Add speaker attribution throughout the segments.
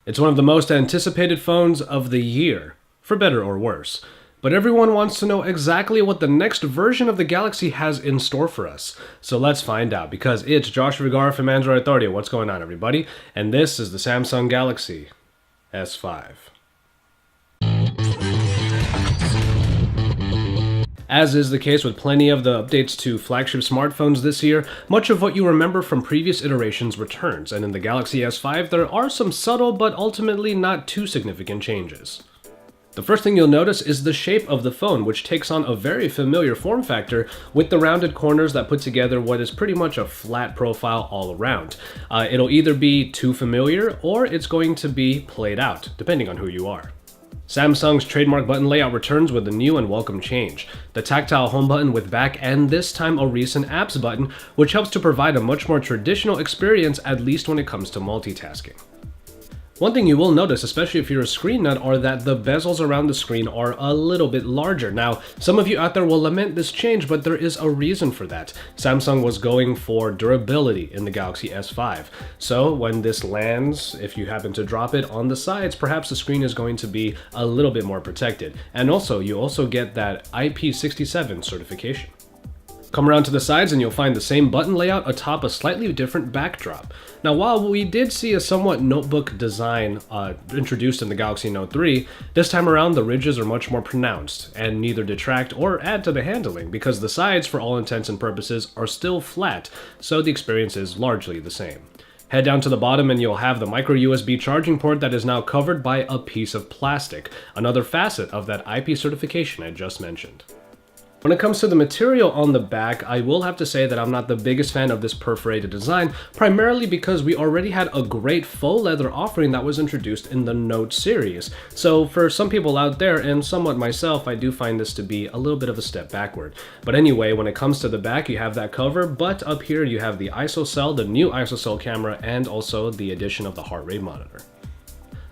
Speaker 1: It's one of the most anticipated phones of the year, for better or worse. But everyone wants to know exactly what the next version of the Galaxy has in store for us. So let's find out, because it's Josh Vergara from Android Authority. What's going on, everybody? And this is the Samsung Galaxy S5. As is the case with plenty of the updates to flagship smartphones this year, much of what you remember from previous iterations returns, and in the Galaxy S5 there are some subtle but ultimately not too significant changes. The first thing you'll notice is the shape of the phone, which takes on a very familiar form factor with the rounded corners that put together what is pretty much a flat profile all around. It'll either be too familiar or it's going to be played out, depending on who you are. Samsung's trademark button layout returns with a new and welcome change. The tactile home button with back and this time a recent apps button, which helps to provide a much more traditional experience, at least when it comes to multitasking. One thing you will notice, especially if you're a screen nut, are that the bezels around the screen are a little bit larger. Now, some of you out there will lament this change, but there is a reason for that. Samsung was going for durability in the Galaxy S5. So when this lands, if you happen to drop it on the sides, perhaps the screen is going to be a little bit more protected. And also, you also get that IP67 certification. Come around to the sides and you'll find the same button layout atop a slightly different backdrop. Now, while we did see a somewhat notebook design introduced in the Galaxy Note 3, this time around the ridges are much more pronounced and neither detract or add to the handling, because the sides, for all intents and purposes, are still flat, so the experience is largely the same. Head down to the bottom and you'll have the micro USB charging port that is now covered by a piece of plastic, another facet of that IP certification I just mentioned. When it comes to the material on the back, I will have to say that I'm not the biggest fan of this perforated design, primarily because we already had a great faux leather offering that was introduced in the Note series. So for some people out there, and somewhat myself, I do find this to be a little bit of a step backward. But anyway, when it comes to the back, you have that cover, but up here you have the ISOCELL, the new ISOCELL camera, and also the addition of the heart rate monitor.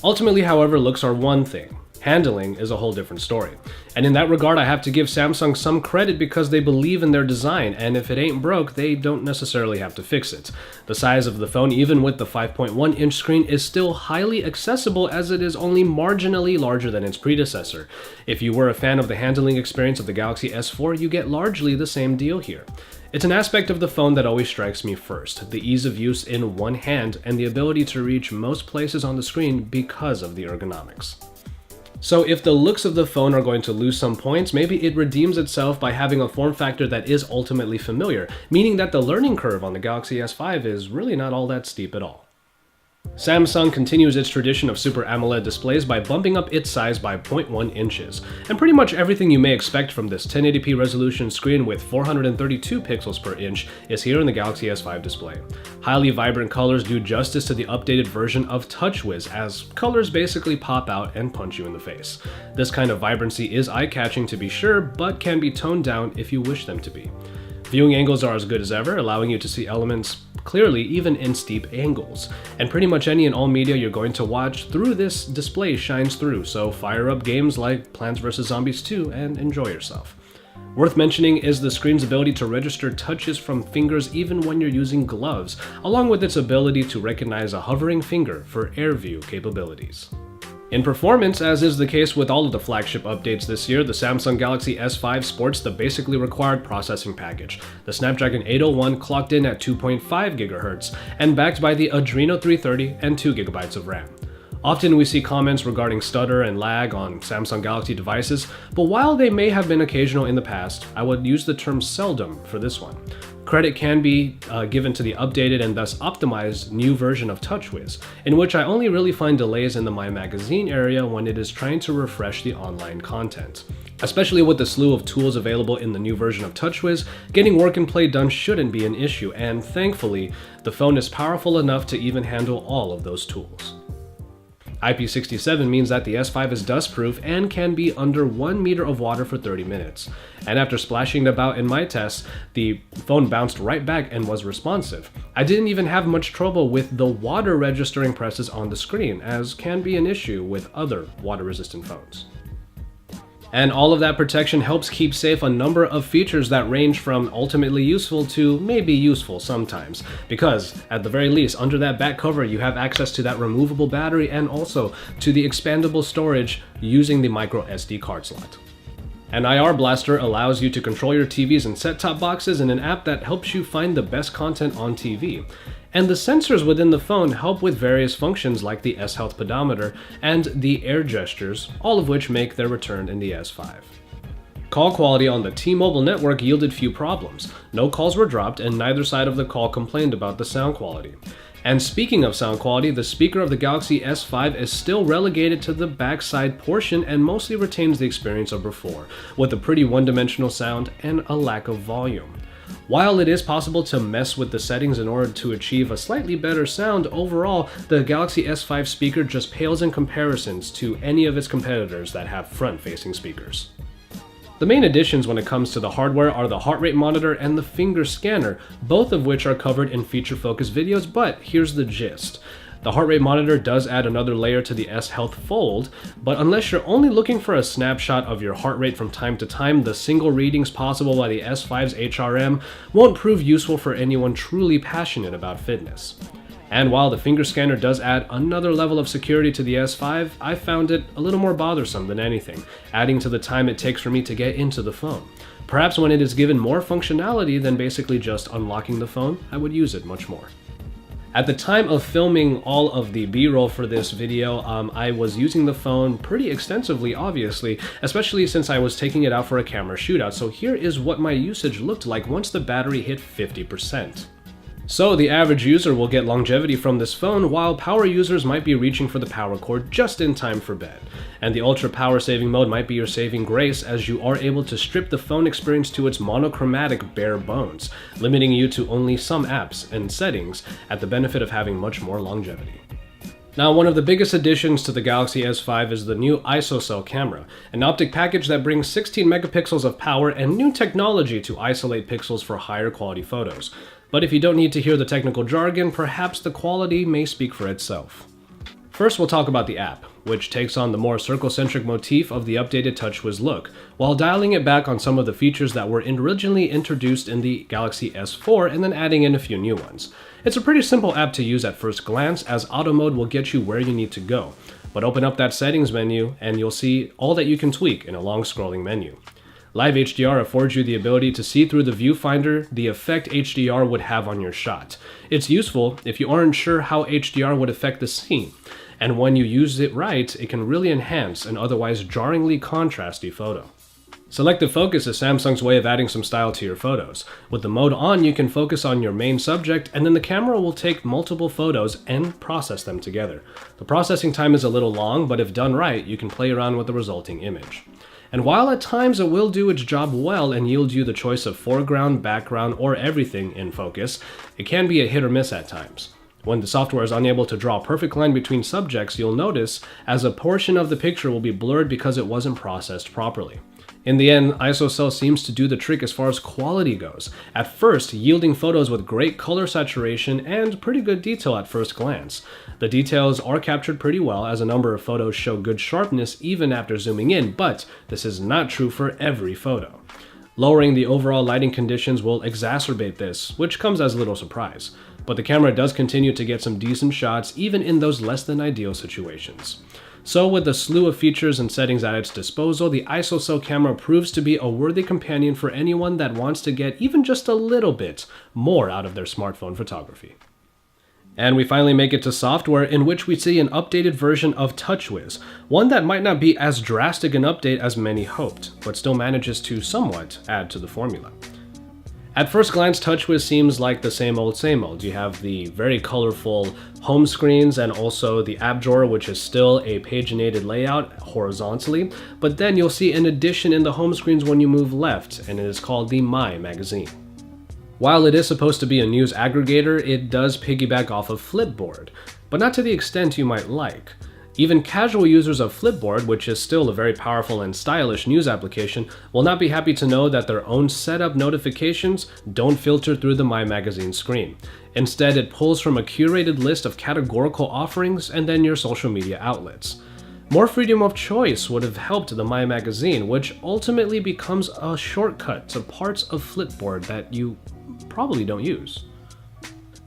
Speaker 1: Ultimately, however, looks are one thing. Handling is a whole different story. And in that regard, I have to give Samsung some credit because they believe in their design, and if it ain't broke, they don't necessarily have to fix it. The size of the phone, even with the 5.1-inch screen, is still highly accessible, as it is only marginally larger than its predecessor. If you were a fan of the handling experience of the Galaxy S4, you get largely the same deal here. It's an aspect of the phone that always strikes me first, the ease of use in one hand and the ability to reach most places on the screen because of the ergonomics. So if the looks of the phone are going to lose some points, maybe it redeems itself by having a form factor that is ultimately familiar, meaning that the learning curve on the Galaxy S5 is really not all that steep at all. Samsung continues its tradition of Super AMOLED displays by bumping up its size by 0.1 inches, and pretty much everything you may expect from this 1080p resolution screen with 432 pixels per inch is here in the Galaxy S5 display. Highly vibrant colors do justice to the updated version of TouchWiz, as colors basically pop out and punch you in the face. This kind of vibrancy is eye-catching to be sure, but can be toned down if you wish them to be. Viewing angles are as good as ever, allowing you to see elements clearly even in steep angles. And pretty much any and all media you're going to watch through this display shines through, so fire up games like Plants vs. Zombies 2 and enjoy yourself. Worth mentioning is the screen's ability to register touches from fingers even when you're using gloves, along with its ability to recognize a hovering finger for AirView capabilities. In performance, as is the case with all of the flagship updates this year, the Samsung Galaxy S5 sports the basically required processing package. The Snapdragon 801 clocked in at 2.5 GHz and backed by the Adreno 330 and 2 GB of RAM. Often we see comments regarding stutter and lag on Samsung Galaxy devices, but while they may have been occasional in the past, I would use the term seldom for this one. Credit can be given to the updated and thus optimized new version of TouchWiz, in which I only really find delays in the My Magazine area when it is trying to refresh the online content. Especially with the slew of tools available in the new version of TouchWiz, getting work and play done shouldn't be an issue, and thankfully, the phone is powerful enough to even handle all of those tools. IP67 means that the S5 is dust-proof and can be under 1 meter of water for 30 minutes. And after splashing it about in my tests, the phone bounced right back and was responsive. I didn't even have much trouble with the water registering presses on the screen, as can be an issue with other water-resistant phones. And all of that protection helps keep safe a number of features that range from ultimately useful to maybe useful sometimes. Because, at the very least, under that back cover you have access to that removable battery and also to the expandable storage using the micro SD card slot. An IR Blaster allows you to control your TVs and set-top boxes in an app that helps you find the best content on TV. And the sensors within the phone help with various functions like the S-Health pedometer and the air gestures, all of which make their return in the S5. Call quality on the T-Mobile network yielded few problems. No calls were dropped and neither side of the call complained about the sound quality. And speaking of sound quality, the speaker of the Galaxy S5 is still relegated to the backside portion and mostly retains the experience of before, with a pretty one-dimensional sound and a lack of volume. While it is possible to mess with the settings in order to achieve a slightly better sound, overall, the Galaxy S5 speaker just pales in comparisons to any of its competitors that have front-facing speakers. The main additions when it comes to the hardware are the heart rate monitor and the finger scanner, both of which are covered in feature-focused videos, but here's the gist. The heart rate monitor does add another layer to the S-Health Fold, but unless you're only looking for a snapshot of your heart rate from time to time, the single readings possible by the S5's HRM won't prove useful for anyone truly passionate about fitness. And while the finger scanner does add another level of security to the S5, I found it a little more bothersome than anything, adding to the time it takes for me to get into the phone. Perhaps when it is given more functionality than basically just unlocking the phone, I would use it much more. At the time of filming all of the B-roll for this video, I was using the phone pretty extensively, obviously, especially since I was taking it out for a camera shootout, so here is what my usage looked like once the battery hit 50%. So the average user will get longevity from this phone, while power users might be reaching for the power cord just in time for bed. And the ultra power saving mode might be your saving grace, as you are able to strip the phone experience to its monochromatic bare bones, limiting you to only some apps and settings at the benefit of having much more longevity. Now, one of the biggest additions to the Galaxy S5 is the new ISOCELL camera, an optic package that brings 16 megapixels of power and new technology to isolate pixels for higher quality photos. But if you don't need to hear the technical jargon, perhaps the quality may speak for itself. First, we'll talk about the app, which takes on the more circle-centric motif of the updated TouchWiz look, while dialing it back on some of the features that were originally introduced in the Galaxy S4 and then adding in a few new ones. It's a pretty simple app to use at first glance, as auto mode will get you where you need to go. But open up that settings menu and you'll see all that you can tweak in a long scrolling menu. Live HDR affords you the ability to see through the viewfinder the effect HDR would have on your shot. It's useful if you aren't sure how HDR would affect the scene, and when you use it right, it can really enhance an otherwise jarringly contrasty photo. Selective focus is Samsung's way of adding some style to your photos. With the mode on, you can focus on your main subject, and then the camera will take multiple photos and process them together. The processing time is a little long, but if done right, you can play around with the resulting image. And while at times it will do its job well and yield you the choice of foreground, background, or everything in focus, it can be a hit or miss at times. When the software is unable to draw a perfect line between subjects, you'll notice as a portion of the picture will be blurred because it wasn't processed properly. In the end, ISOCELL seems to do the trick as far as quality goes, at first yielding photos with great color saturation and pretty good detail at first glance. The details are captured pretty well, as a number of photos show good sharpness even after zooming in, but this is not true for every photo. Lowering the overall lighting conditions will exacerbate this, which comes as little surprise. But the camera does continue to get some decent shots even in those less than ideal situations. So with a slew of features and settings at its disposal, the ISOCELL camera proves to be a worthy companion for anyone that wants to get even just a little bit more out of their smartphone photography. And we finally make it to software, in which we see an updated version of TouchWiz, one that might not be as drastic an update as many hoped, but still manages to somewhat add to the formula. At first glance, TouchWiz seems like the same old. You have the very colorful home screens and also the app drawer, which is still a paginated layout horizontally, but then you'll see an addition in the home screens when you move left, and it is called the My magazine. While it is supposed to be a news aggregator, it does piggyback off of Flipboard, but not to the extent you might like. Even casual users of Flipboard, which is still a very powerful and stylish news application, will not be happy to know that their own setup notifications don't filter through the My Magazine screen. Instead, it pulls from a curated list of categorical offerings and then your social media outlets. More freedom of choice would have helped the My Magazine, which ultimately becomes a shortcut to parts of Flipboard that you probably don't use.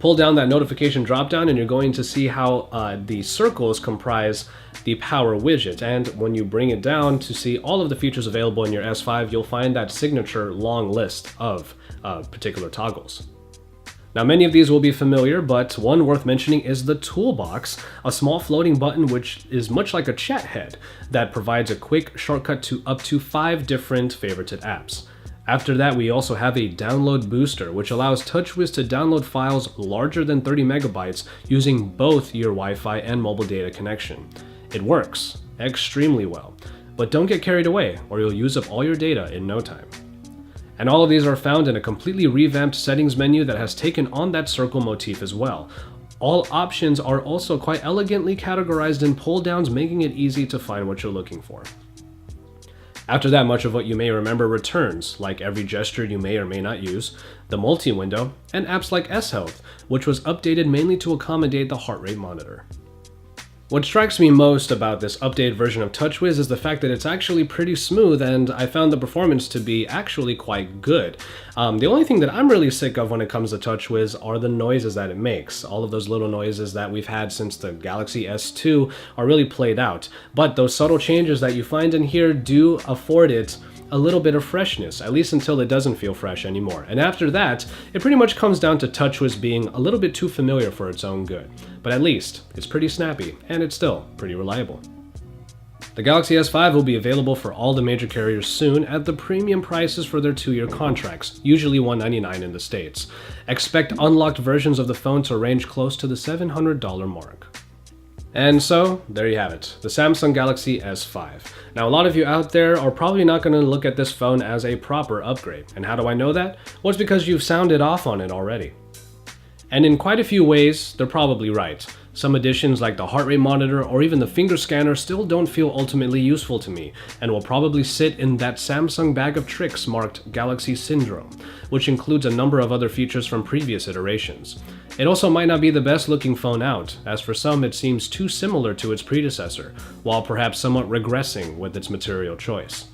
Speaker 1: Pull down that notification dropdown and you're going to see how the circles comprise the power widget. And when you bring it down to see all of the features available in your S5, you'll find that signature long list of particular toggles. Now, many of these will be familiar, but one worth mentioning is the toolbox, a small floating button which is much like a chat head that provides a quick shortcut to up to 5 different favorited apps. After that, we also have a download booster, which allows TouchWiz to download files larger than 30 megabytes using both your Wi-Fi and mobile data connection. It works extremely well, but don't get carried away or you'll use up all your data in no time. And all of these are found in a completely revamped settings menu that has taken on that circle motif as well. All options are also quite elegantly categorized in pull downs, making it easy to find what you're looking for. After that, much of what you may remember returns, like every gesture you may or may not use, the multi-window, and apps like S-Health, which was updated mainly to accommodate the heart rate monitor. What strikes me most about this updated version of TouchWiz is the fact that it's actually pretty smooth, and I found the performance to be actually quite good. The only thing that I'm really sick of when it comes to TouchWiz are the noises that it makes. All of those little noises that we've had since the Galaxy S2 are really played out, but those subtle changes that you find in here do afford it a little bit of freshness, at least until it doesn't feel fresh anymore. And after that, it pretty much comes down to TouchWiz being a little bit too familiar for its own good. But at least, it's pretty snappy, and it's still pretty reliable. The Galaxy S5 will be available for all the major carriers soon at the premium prices for their 2-year contracts, usually $199 in the States. Expect unlocked versions of the phone to range close to the $700 mark. And so, there you have it, the Samsung Galaxy S5. Now, a lot of you out there are probably not going to look at this phone as a proper upgrade. And how do I know that? Well, it's because you've sounded off on it already. And in quite a few ways, they're probably right. Some additions like the heart rate monitor or even the finger scanner still don't feel ultimately useful to me, and will probably sit in that Samsung bag of tricks marked Galaxy Syndrome, which includes a number of other features from previous iterations. It also might not be the best looking phone out, as for some it seems too similar to its predecessor, while perhaps somewhat regressing with its material choice.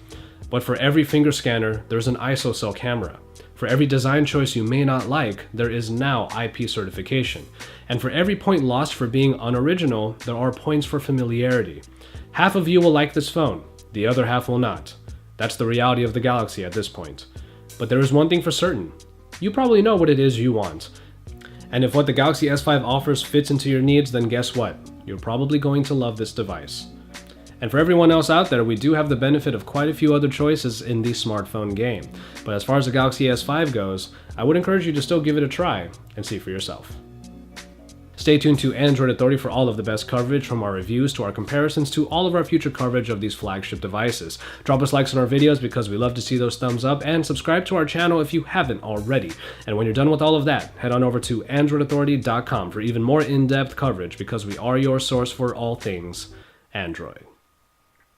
Speaker 1: But for every finger scanner, there's an ISOCELL camera. For every design choice you may not like, there is now IP certification. And for every point lost for being unoriginal, there are points for familiarity. Half of you will like this phone, the other half will not. That's the reality of the Galaxy at this point. But there is one thing for certain. You probably know what it is you want. And if what the Galaxy S5 offers fits into your needs, then guess what? You're probably going to love this device. And for everyone else out there, we do have the benefit of quite a few other choices in the smartphone game. But as far as the Galaxy S5 goes, I would encourage you to still give it a try and see for yourself. Stay tuned to Android Authority for all of the best coverage, from our reviews to our comparisons to all of our future coverage of these flagship devices. Drop us likes on our videos because we love to see those thumbs up, and subscribe to our channel if you haven't already. And when you're done with all of that, head on over to AndroidAuthority.com for even more in-depth coverage, because we are your source for all things Android.